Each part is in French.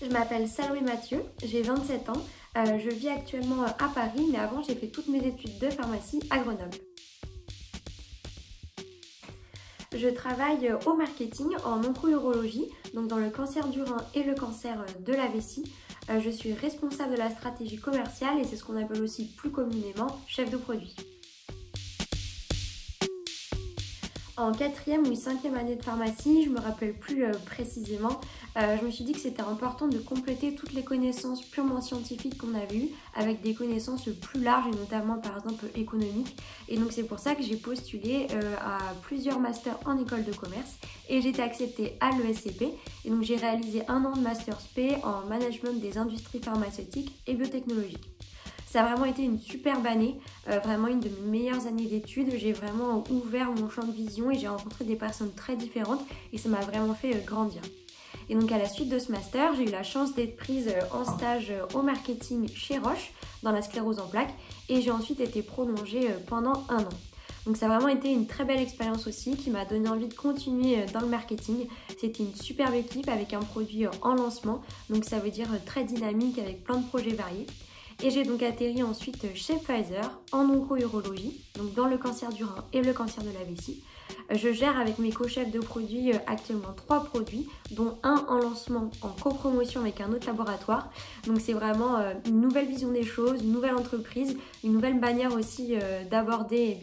Je m'appelle Salomé Mathieu, j'ai 27 ans, je vis actuellement à Paris, mais avant j'ai fait toutes mes études de pharmacie à Grenoble. Je travaille au marketing en onco-urologie, donc dans le cancer du rein et le cancer de la vessie. Je suis responsable de la stratégie commerciale et c'est ce qu'on appelle aussi plus communément chef de produit. En 4e ou 5e année de pharmacie, je me rappelle plus précisément, je me suis dit que c'était important de compléter toutes les connaissances purement scientifiques qu'on avait eues avec des connaissances plus larges et notamment par exemple économiques. Et donc c'est pour ça que j'ai postulé à plusieurs masters en école de commerce et j'ai été acceptée à l'ESCP. Et donc j'ai réalisé 1 an de master SP en management des industries pharmaceutiques et biotechnologiques. Ça a vraiment été une superbe année, vraiment une de mes meilleures années d'études. J'ai vraiment ouvert mon champ de vision et j'ai rencontré des personnes très différentes et ça m'a vraiment fait grandir. Et donc à la suite de ce master, j'ai eu la chance d'être prise en stage au marketing chez Roche dans la sclérose en plaques et j'ai ensuite été prolongée pendant 1 an. Donc ça a vraiment été une très belle expérience aussi qui m'a donné envie de continuer dans le marketing. C'était une superbe équipe avec un produit en lancement, donc ça veut dire très dynamique avec plein de projets variés. Et j'ai donc atterri ensuite chez Pfizer en onco-urologie, donc dans le cancer du rein et le cancer de la vessie. Je gère avec mes co-chefs de produits actuellement 3 produits, dont un en lancement en copromotion avec un autre laboratoire. Donc c'est vraiment une nouvelle vision des choses, une nouvelle entreprise, une nouvelle manière aussi d'aborder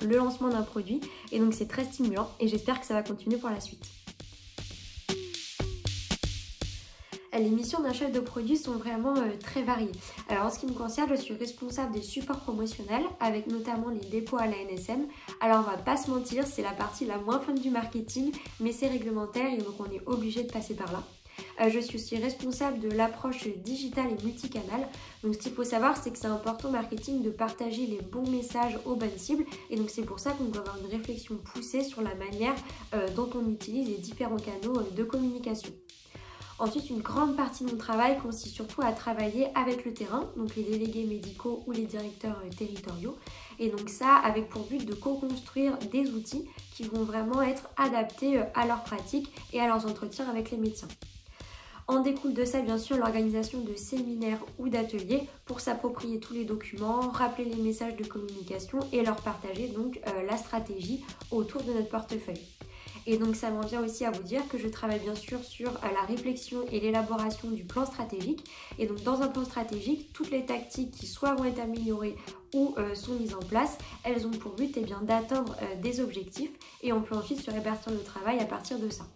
le lancement d'un produit. Et donc c'est très stimulant et j'espère que ça va continuer pour la suite. Les missions d'un chef de produit sont vraiment très variées. Alors en ce qui me concerne, je suis responsable des supports promotionnels avec notamment les dépôts à la NSM. Alors on va pas se mentir, c'est la partie la moins fun du marketing, mais c'est réglementaire et donc on est obligé de passer par là. Je suis aussi responsable de l'approche digitale et multicanal. Donc ce qu'il faut savoir, c'est que c'est important au marketing de partager les bons messages aux bonnes cibles. Et donc c'est pour ça qu'on doit avoir une réflexion poussée sur la manière dont on utilise les différents canaux de communication. Ensuite, une grande partie de mon travail consiste surtout à travailler avec le terrain, donc les délégués médicaux ou les directeurs territoriaux. Et donc ça, avec pour but de co-construire des outils qui vont vraiment être adaptés à leurs pratiques et à leurs entretiens avec les médecins. En découle de ça, bien sûr, l'organisation de séminaires ou d'ateliers pour s'approprier tous les documents, rappeler les messages de communication et leur partager donc la stratégie autour de notre portefeuille. Et donc ça m'en vient aussi à vous dire que je travaille bien sûr sur la réflexion et l'élaboration du plan stratégique. Et donc dans un plan stratégique, toutes les tactiques qui soit vont être améliorées ou sont mises en place, elles ont pour but d'atteindre des objectifs et on peut ensuite se répartir le travail à partir de ça.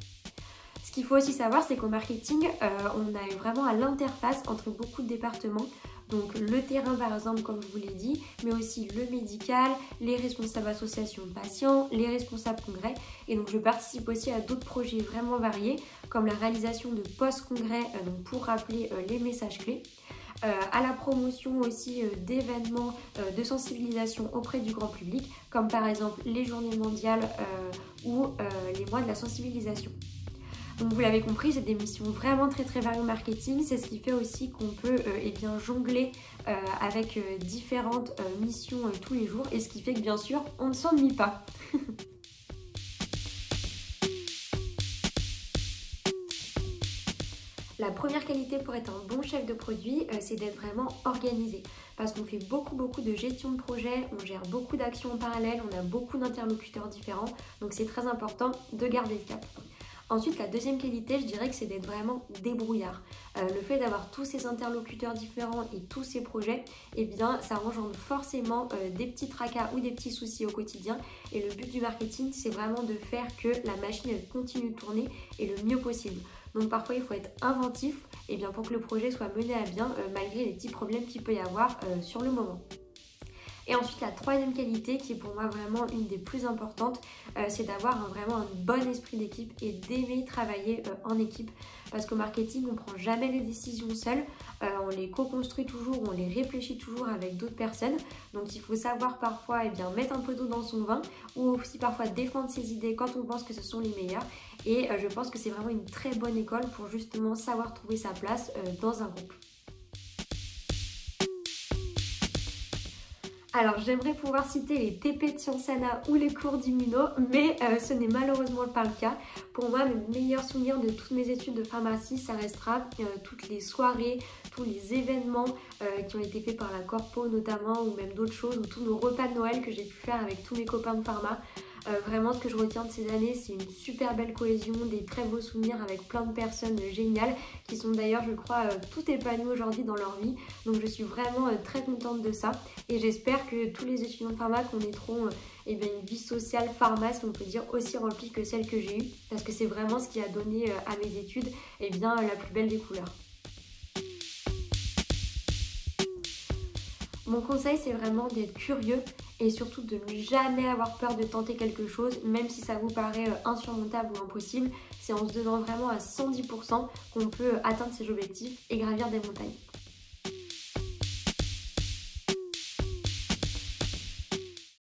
Ce qu'il faut aussi savoir, c'est qu'au marketing, on est vraiment à l'interface entre beaucoup de départements. Donc le terrain par exemple, comme je vous l'ai dit, mais aussi le médical, les responsables associations de patients, les responsables congrès. Et donc je participe aussi à d'autres projets vraiment variés, comme la réalisation de post-congrès pour rappeler les messages clés. À la promotion aussi d'événements de sensibilisation auprès du grand public, comme par exemple les journées mondiales ou les mois de la sensibilisation. Donc vous l'avez compris, c'est des missions vraiment très variées au marketing. C'est ce qui fait aussi qu'on peut jongler avec différentes missions tous les jours et ce qui fait que bien sûr on ne s'ennuie pas. La première qualité pour être un bon chef de produit, c'est d'être vraiment organisé. Parce qu'on fait beaucoup de gestion de projet, on gère beaucoup d'actions en parallèle, on a beaucoup d'interlocuteurs différents. Donc c'est très important de garder le cap. Ensuite, la deuxième qualité, je dirais que c'est d'être vraiment débrouillard. Le fait d'avoir tous ces interlocuteurs différents et tous ces projets, ça engendre forcément des petits tracas ou des petits soucis au quotidien. Et le but du marketing, c'est vraiment de faire que la machine elle continue de tourner et le mieux possible. Donc parfois, il faut être inventif pour que le projet soit mené à bien malgré les petits problèmes qu'il peut y avoir sur le moment. Et ensuite, la troisième qualité, qui est pour moi vraiment une des plus importantes, c'est d'avoir vraiment un bon esprit d'équipe et d'aimer travailler en équipe. Parce qu'au marketing, on ne prend jamais les décisions seul, on les co-construit toujours, on les réfléchit toujours avec d'autres personnes. Donc il faut savoir parfois mettre un peu d'eau dans son vin ou aussi parfois défendre ses idées quand on pense que ce sont les meilleures. Et je pense que c'est vraiment une très bonne école pour justement savoir trouver sa place dans un groupe. Alors j'aimerais pouvoir citer les TP de Sciences Sana ou les cours d'immuno, mais ce n'est malheureusement pas le cas. Pour moi, le meilleur souvenir de toutes mes études de pharmacie, ça restera toutes les soirées, tous les événements qui ont été faits par la Corpo notamment, ou même d'autres choses, ou tous nos repas de Noël que j'ai pu faire avec tous mes copains de pharma. Vraiment, ce que je retiens de ces années, c'est une super belle cohésion, des très beaux souvenirs avec plein de personnes géniales qui sont d'ailleurs, je crois, toutes épanouies aujourd'hui dans leur vie. Donc je suis vraiment très contente de ça et j'espère que tous les étudiants de pharma connaîtront une vie sociale pharma, si on peut dire, aussi remplie que celle que j'ai eue, parce que c'est vraiment ce qui a donné à mes études la plus belle des couleurs. Mon conseil, c'est vraiment d'être curieux et surtout de ne jamais avoir peur de tenter quelque chose, même si ça vous paraît insurmontable ou impossible. C'est en se donnant vraiment à 110% qu'on peut atteindre ses objectifs et gravir des montagnes.